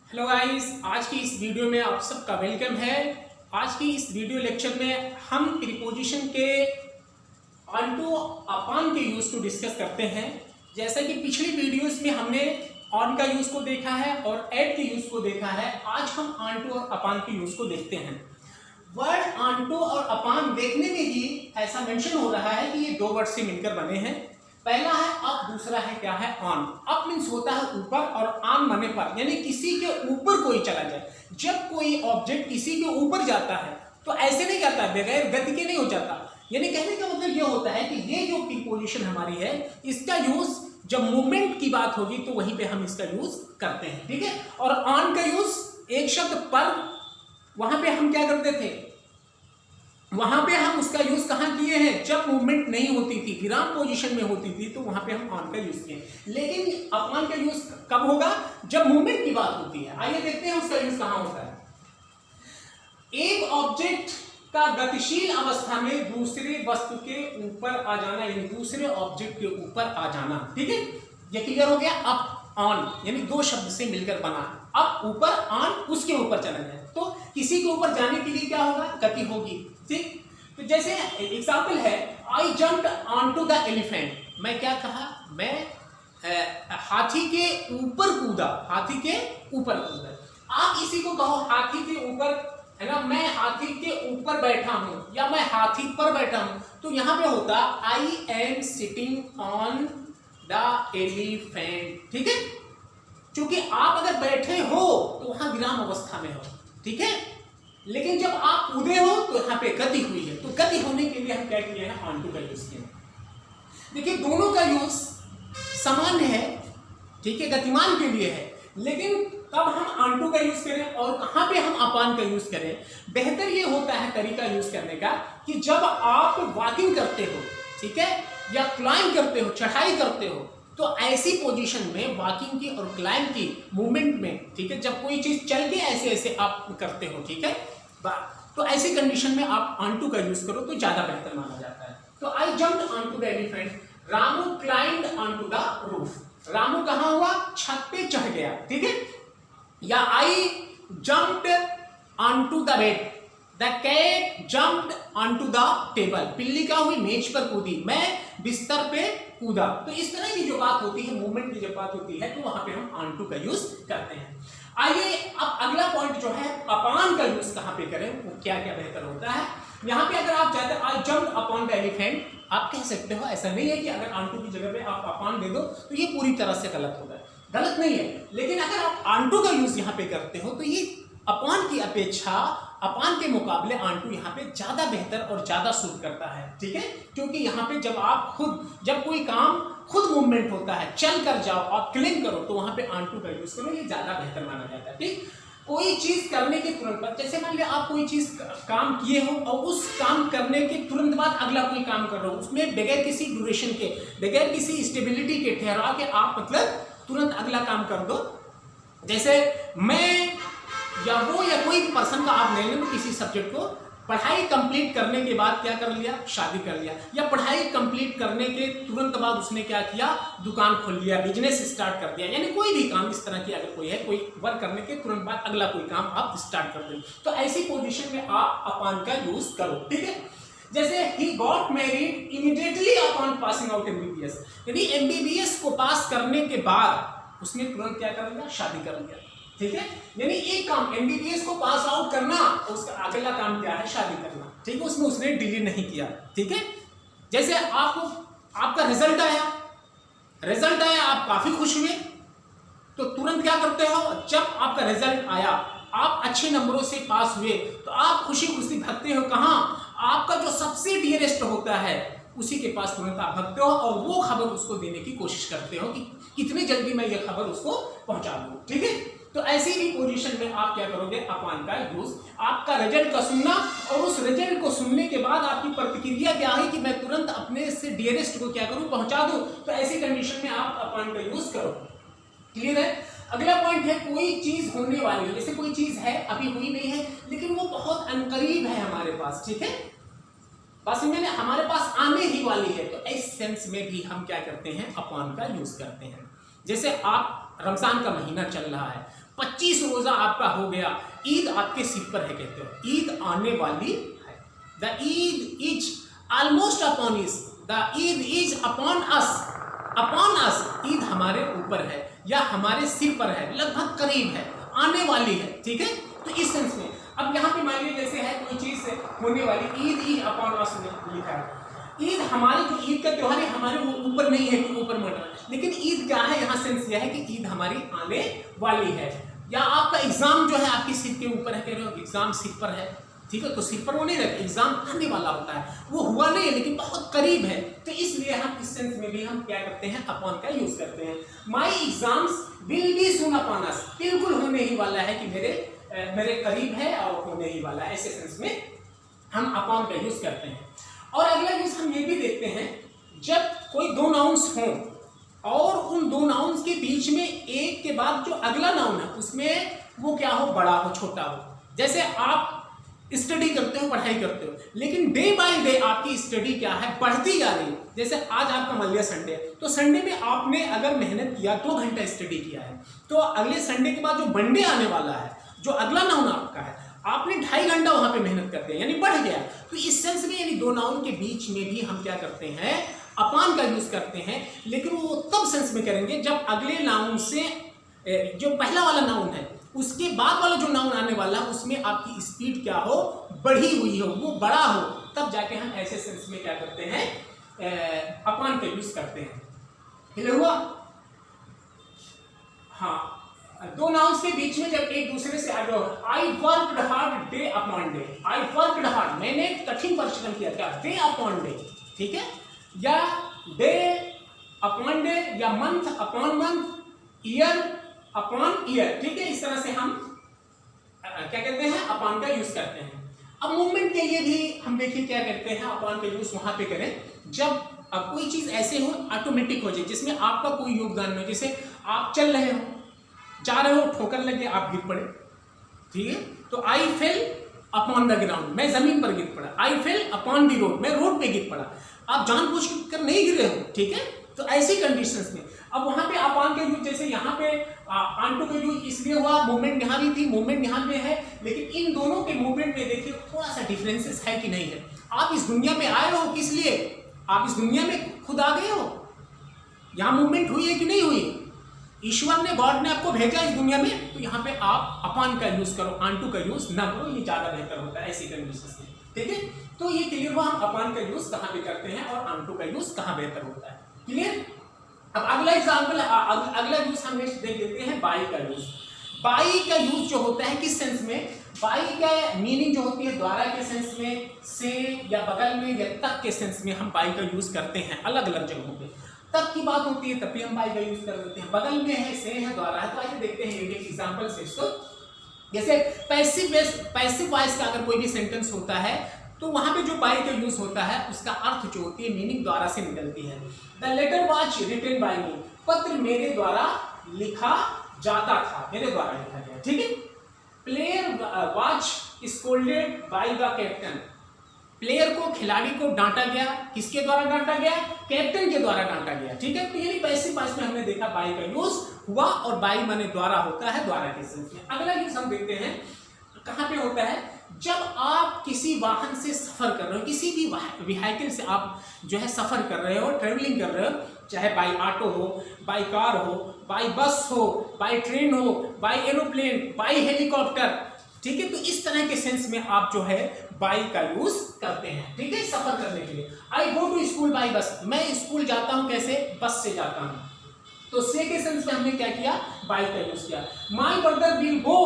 Hello guys, आज की इस वीडियो में आप सबका वेलकम है। आज की इस वीडियो लेक्चर में हम प्रीपोजिशन के ऑन टू अपॉन के यूज को डिस्कस करते हैं। जैसा कि पिछली वीडियोस में हमने ऑन का यूज को देखा है और एट के यूज को देखा है, आज हम ऑन टू और अपॉन के यूज को देखते हैं। वर्ड ऑन टू और अपॉन देखने में ही ऐसा मेंशन हो रहा है कि ये दो वर्ड से मिलकर बने हैं। पहला है अप, दूसरा है क्या है ऑन। अप मीन्स होता है ऊपर और ऑन माने पर, यानी किसी के ऊपर कोई चला जाए। जब कोई ऑब्जेक्ट किसी के ऊपर जाता है तो ऐसे नहीं जाता, बगैर गति के नहीं हो जाता। यानी कहने का मतलब ये होता है कि ये जो प्रीपोजिशन हमारी है, इसका यूज जब मूवमेंट की बात होगी तो वहीं पे हम इसका यूज करते हैं, ठीक है। और ऑन का यूज एक शब्द पर, वहां पे हम क्या करते थे, वहां पे हम उसका यूज कहां किए हैं, जब मूवमेंट नहीं होती थी, विराम पोजीशन में होती थी, तो वहां पे हम ऑन का यूज किए। लेकिन अपॉन का यूज कब होगा, जब मूवमेंट की बात होती है। आइए देखते हैं उसका यूज कहां होता है। एक ऑब्जेक्ट का गतिशील अवस्था में दूसरे वस्तु के ऊपर आ जाना, यानी दूसरे ऑब्जेक्ट के ऊपर आ जाना, ठीक है। ये क्लियर हो गया। अप ऑन यानी दो शब्द से मिलकर बना। अप ऊपर, ऑन उसके ऊपर चला जाए, तो किसी के ऊपर जाने के लिए क्या होगा, गति होगी, ठीक। तो जैसे एग्जाम्पल है, I jumped on to the elephant. मैं क्या कहा, मैं हाथी के ऊपर कूदा, हाथी के ऊपर कूदा। आप इसी को कहो हाथी के ऊपर, है ना, मैं हाथी के ऊपर बैठा हूं या मैं हाथी पर बैठा हूं, तो यहां पे होता I am sitting on the elephant, ठीक है। क्योंकि आप अगर बैठे हो तो वहां विराम अवस्था में हो, ठीक है। लेकिन जब आप कूदे हो तो यहां पे गति हुई है, तो गति होने के लिए हम क्या किए हैं, ऑन टू का यूज किए। देखिए दोनों का यूज समान है, ठीक है, गतिमान के लिए है। लेकिन कब हम ऑन टू का यूज करें और कहां पे हम अपॉन का यूज करें, बेहतर ये होता है तरीका यूज करने का कि जब आप वॉकिंग करते हो, ठीक है, या क्लाइंब करते हो, चढ़ाई करते हो, तो ऐसी पोजीशन में वॉकिंग की और क्लाइंब की मूवमेंट में, ठीक है, जब कोई चीज चल के ऐसे ऐसे आप करते हो, ठीक है, तो ऐसी कंडीशन में आप ऑन टू का यूज करो तो ज्यादा बेहतर माना जाता है। तो I jumped on to the elephant, Ramu climbed on to the roof. Ramu कहां हुआ, छत पे चढ़ गया, ठीक है। या I jumped on to the bed, the cat jumped on to the table. बिल्ली क्या हुई, मेज पर कूदी, मैं बिस्तर पे कूदा। तो इस तरह की जो बात होती है, मूवमेंट की जब बात होती है, तो वहां पे हम ऑन टू का यूज करते हैं। आइए अब अगला पॉइंट जो है, अपॉन का यूज कहां पे करें, वो क्या क्या बेहतर होता है। यहां पे अगर आप चाहते हैं आई जम्प्ड अपॉन द एलिफेंट, आप कह सकते हो। ऐसा नहीं है कि अगर ऑन टू की जगह पे आप अपॉन दे दो तो ये पूरी तरह से गलत होगा, गलत नहीं है। लेकिन अगर आप ऑन टू का यूज यहां पे करते हो तो ये अपॉन की अपेक्षा, अपॉन के मुकाबले ऑन टू यहाँ पे ज्यादा बेहतर और ज्यादा सूट करता है, ठीक है। क्योंकि यहाँ पे जब आप खुद, जब कोई काम खुद मूवमेंट होता है, चल कर जाओ और क्लिक करो, तो वहां पे ऑन टू का यूज करो, ये ज्यादा बेहतर माना जाता है, ठीक। कोई चीज करने के तुरंत बाद, जैसे मान लिया आप कोई चीज काम किए हो और उस काम करने के तुरंत बाद अगला कोई काम कर रहे हो, उसमें बगैर किसी ड्यूरेशन के, बगैर किसी स्टेबिलिटी के, ठहराव के, आप मतलब तुरंत अगला काम कर दो। जैसे मैं या वो या कोई पर्सन का आप ले लो किसी सब्जेक्ट को, पढ़ाई कंप्लीट करने के बाद क्या कर लिया, शादी कर लिया। या पढ़ाई कंप्लीट करने के तुरंत बाद उसने क्या किया, दुकान खोल लिया, बिजनेस स्टार्ट कर दिया। यानी कोई भी काम इस तरह की अगर कोई है, कोई वर्क करने के तुरंत बाद अगला कोई काम आप स्टार्ट कर दें, तो ऐसी पोजीशन में आप अपॉन का यूज करो, ठीक है। जैसे he got married immediately upon passing out MBBS, यानी एमबीबीएस को पास करने के बाद उसने तुरंत क्या कर लिया, शादी कर लिया, ठीक है। यानी एक काम एमबीबीएस को पास आउट करना, उसका अगला काम क्या है, शादी करना, ठीक है। उसमें उसने डिले नहीं किया, ठीक है। जैसे आपको आपका रिजल्ट आया, आप काफी खुश हुए, तो तुरंत क्या करते हो, जब आपका रिजल्ट आया, आप अच्छे नंबरों से पास हुए, तो आप खुशी खुशी भागते हो कहां, आपका जो सबसे डियरेस्ट होता है उसी के पास तुरंत आप भागते हो और वो खबर उसको देने की कोशिश करते हो कि कितनी जल्दी मैं ये खबर उसको पहुंचा दूं, ठीक है। तो ऐसी ही पोजीशन में आप क्या करोगे, अपॉन का यूज, आपका रिजल्ट का सुनना और उस रिजल्ट को सुनने के बाद आपकी प्रतिक्रिया क्या है कि मैं तुरंत अपने से डियरेस्ट को क्या करूं, पहुंचा दूं। तो ऐसी कंडीशन में आप अपॉन का यूज करो, क्लियर है। अगला पॉइंट है, कोई चीज होने वाली है, जैसे कोई चीज है अभी हुई नहीं है लेकिन वो बहुत अनकरीब है हमारे पास, ठीक है, बस मैंने हमारे पास आने ही वाली है, तो इस सेंस में भी हम क्या करते हैं, अपॉन का यूज करते हैं। जैसे आप रमजान का महीना चल रहा है, 25 रोजा आपका हो गया, ईद आपके सिर पर है कहते हो, ईद आने वाली है। The Eid is almost upon is, the Eid is upon us, upon us, Eid हमारे ऊपर है या हमारे सिर पर है, लगभग करीब है, आने वाली है, ठीक है। तो इस सेंस में अब यहाँ पे मान लीजिए जैसे है कोई चीज से होने वाली, ईद इज अपॉन अस लिखा है। ईद हमारे जो ईद का त्योहार है हमारे ऊपर नहीं है कि ऊपर मर रहा है, लेकिन ईद क्या है, यहाँ सेंस यह है कि ईद हमारी आने वाली है। या आपका एग्जाम जो है आपके सिर के ऊपर है, कह रहे हो एग्जाम सिर पर है, ठीक है, तो सिर पर वो नहीं रहता, एग्जाम आने वाला होता है, वो हुआ नहीं है लेकिन बहुत करीब है, तो इसलिए हम इस सेंस में भी हम क्या करते हैं, अपॉन का यूज करते हैं। My exams will be soon upon us, बिल्कुल होने ही वाला है कि मेरे करीब है और होने ही वाला है, ऐसे सेंस में हम अपॉन का यूज करते हैं। और अगला यूज हम ये भी देखते हैं, जब कोई दो नाउन्स हों और उन दो नाउन्स के बीच में एक के बाद जो अगला नाउन है उसमें वो क्या हो, बड़ा हो, छोटा हो। जैसे आप स्टडी करते हो, पढ़ाई करते हो, लेकिन डे बाय डे आपकी स्टडी क्या है, बढ़ती जा रही है। जैसे आज आपका मान लिया संडे है, तो संडे में आपने अगर मेहनत किया, 2 घंटा स्टडी किया है, तो अगले संडे के बाद जो मंडे आने वाला है, जो अगला नाउन आपका है, आपने 2.5 घंटा वहां पे मेहनत करते हैं, यानी बढ़ गया। तो इस सेंस में यानी दो नाउन के बीच में भी हम क्या करते हैं, अपॉन का यूज करते हैं, लेकिन वो तब सेंस में करेंगे जब अगले नाउन से जो पहला वाला नाउन है उसके बाद वाला जो नाउन आने वाला है उसमें आपकी स्पीड क्या हो, बढ़ी हुई हो, वो बड़ा हो, तब जाके हम ऐसे सेंस में क्या करते हैं, अपॉन का यूज करते हैं। क्लियर हुआ? हाँ, दो नाउन्स के बीच में जब एक दूसरे से आगे हो, I worked hard day upon day, I worked hard, मैंने कठिन परिश्रम किया, क्या, डे अपॉन डे, ठीक है, या डे अपॉन डे, या month upon month, year upon year, ठीक है। इस तरह से हम क्या कहते हैं, अपॉन का यूज करते हैं। अब मूवमेंट के लिए भी हम देखिए क्या करते हैं, अपॉन का यूज वहां पे करें जब कोई चीज ऐसे हो ऑटोमेटिक हो जाए जिसमें आपका कोई योगदान नहीं हो। जैसे आप चल रहे हो, जा रहे हो, ठोकर लगे, आप गिर पड़े, ठीक है, तो आई फेल अपॉन द ग्राउंड, मैं जमीन पर गिर पड़ा, आई फेल अपॉन द रोड, मैं रोड पे गिर पड़ा। आप जानबूझकर नहीं गिरे हो, ठीक है, तो ऐसी कंडीशंस में अब वहां पे अपॉन का यूज, जैसे यहाँ पे ऑन का यूज इसलिए हुआ, मूवमेंट यहाँ भी थी, मूवमेंट यहाँ पे है, लेकिन इन दोनों के मूवमेंट में देखिए थोड़ा सा डिफरेंसेस है कि नहीं है। आप इस दुनिया में आए हो किस लिए, आप इस दुनिया में खुद आ गए हो, यहाँ मूवमेंट हुई है कि नहीं हुई, ईश्वर ने, गॉड ने आपको भेजा इस दुनिया में, तो यहाँ पे आप अपॉन का यूज करो, ऑन का यूज ना करो, ये ज्यादा बेहतर होता है ऐसी कंडीशंस में, ठीक है। तो ये क्लियर हुआ हम अपॉन का यूज कहाँ पे करते हैं और ऑन का यूज कहाँ बेहतर होता है, क्लियर। अब अगला एग्जाम्पल, अगला यूज हम नेक्स्ट देख लेते हैं, बाई का यूज। बाई का यूज जो होता है किस सेंस में, बाई का मीनिंग जो होती है द्वारा के सेंस में, से या बगल में या तक के सेंस में हम बाई का यूज करते हैं अलग अलग जगहों पे। तक की बात होती है तब भी हम बाई का यूज कर देते हैं, बगल में है, से है, द्वारा है। तो आइए देखते हैं एक एग्जाम्पल से इसको। जैसे पैसिव वॉइस का अगर कोई भी सेंटेंस होता है तो वहां पे जो बाई का यूज होता है उसका अर्थ जो होती है मीनिंग द्वारा से निकलती है। The letter was written by me, पत्र मेरे द्वारा लिखा जाता था, मेरे द्वारा लिखा गया, ठीक है। Player was scolded by the captain, player को, खिलाड़ी को डांटा गया, किसके द्वारा डांटा गया, कैप्टन के द्वारा डांटा गया, ठीक है। तो यानी पैसिव वॉइस में हमने देखा बाई का यूज हुआ, और बाई माने द्वारा होता है, द्वारा के सेंस में। अगला यूज हम देखते हैं कहां पे होता है, जब आप किसी वाहन से सफर कर रहे हो, किसी भी व्हीकल से आप जो है सफर कर रहे हो, ट्रेवलिंग कर रहे हो, चाहे बाई ऑटो हो, बाई कार हो, बाई बस हो, बाई ट्रेन हो, बाई एरोप्लेन, बाई हेलीकॉप्टर, ठीक है। तो इस तरह के सेंस में आप जो है बाई का यूज करते हैं, ठीक है, सफर करने के लिए। I go to school by bus, मैं स्कूल जाता हूं कैसे, बस से जाता हूं। तो से के सेंस में हमने क्या किया, बाई का यूज किया। My brother will go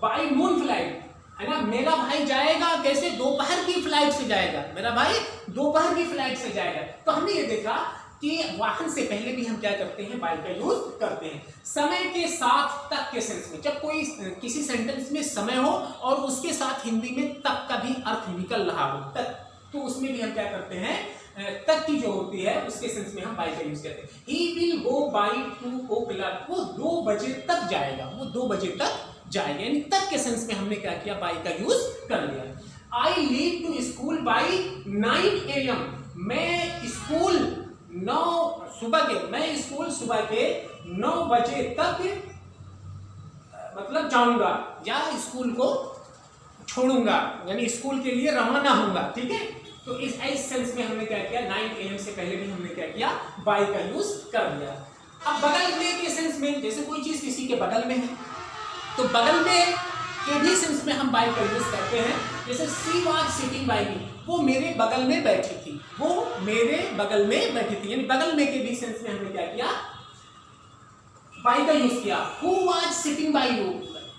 by moon flight, है ना, मेरा भाई जाएगा कैसे, दोपहर की फ्लाइट से जाएगा, मेरा भाई दोपहर की फ्लाइट से जाएगा। तो हमने ये देखा कि वाहन से पहले भी हम क्या करते हैं, बाई का यूज करते हैं। समय के साथ तक के सेंस में, जब कोई किसी सेंटेंस में समय हो और उसके साथ हिंदी में तक का भी अर्थ निकल रहा हो, तक, तो उसमें भी हम क्या करते हैं, तक की जो होती है उसके सेंस में हम बाई का यूज करते हैं। He will go by 2 o'clock, वो 2 बजे तक जाएगा, वो 2 बजे तक जाएगा, यानी तक के सेंस में हमने क्या किया, बाई का यूज कर लिया। I leave to school by 9 AM, मैं स्कूल 9 सुबह के, मैं स्कूल सुबह के 9 बजे तक, मतलब जाऊंगा या स्कूल को छोड़ूंगा, यानी स्कूल के लिए रवाना होऊंगा, ठीक है। तो इस सेंस में हमने क्या किया, 9 AM से पहले भी हमने क्या किया, बाय का यूज कर लिया। अब बगल में के सेंस में, जैसे कोई चीज किसी के बगल में है तो बगल में के भी सेंस में हम बाय का यूज करते हैं। जैसे शी वाज सिटिंग बाय मी, वो मेरे बगल में बैठी थी, वो मेरे बगल में बैठी थी, यानी बगल में के भी सेंस में हमने क्या किया, बाय का यूज किया। Who was sitting bye you,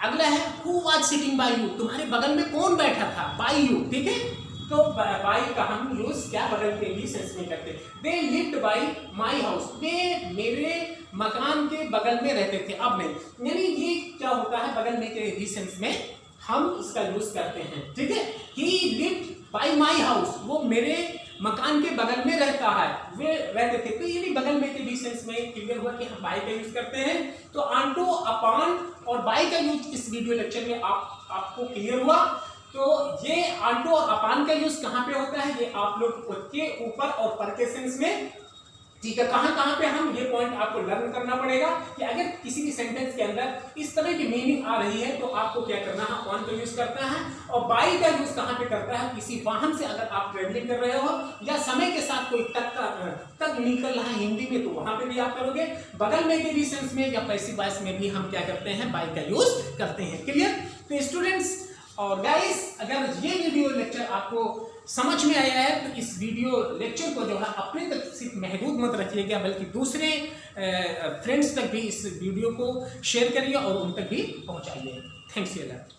अगला है who was sitting bye you, तुम्हारे बगल में कौन बैठा था, बाय यू, ठीक है। तो बाय का हम यूज क्या बगल के भी सेंस में करते हैं। They lived by my house, वे मेरे मकान के बगल में रहते थे, अब नहीं, यानी ये क्या होता है, बगल में के भी सेंस में हम इसका यूज करते हैं, ठीक है। ही लिव्ड बाय माय हाउस, वो मेरे मकान के बगल में रहता है, वे रहते थे, तो ये बगल में के भी सेंस में क्लियर हुआ कि हम बाय का यूज करते हैं। तो ऑन अपॉन और बाय का यूज इस वीडियो लेक्चर में आपको क्लियर हुआ। तो ये ऑन और अपॉन का यूज कहाँ पे होता है, ये आप लोग के ऊपर और पर के सेंस में, ठीक है। कहाँ पे हम ये पॉइंट आपको लर्न करना पड़ेगा कि अगर किसी भी सेंटेंस के अंदर इस तरह की मीनिंग आ रही है तो आपको क्या करना है, ऑन का यूज करना है। और बाय का यूज कहाँ पे करता है, किसी वाहन से अगर आप ट्रेवलिंग कर रहे हो या समय के साथ कोई तक निकल रहा है हिंदी में, तो वहां पे भी आप करोगे। बगल में के भी सेंस में या पैसिव वॉइस में भी हम क्या करते हैं, बाय का यूज करते हैं, क्लियर। तो स्टूडेंट्स और गाइस, अगर ये वीडियो लेक्चर आपको समझ में आया है तो इस वीडियो लेक्चर को जो है अपने तक सिर्फ महदूद मत रखिएगा, बल्कि दूसरे फ्रेंड्स तक भी इस वीडियो को शेयर करिए और उन तक भी पहुंचाइए। Thanks a lot.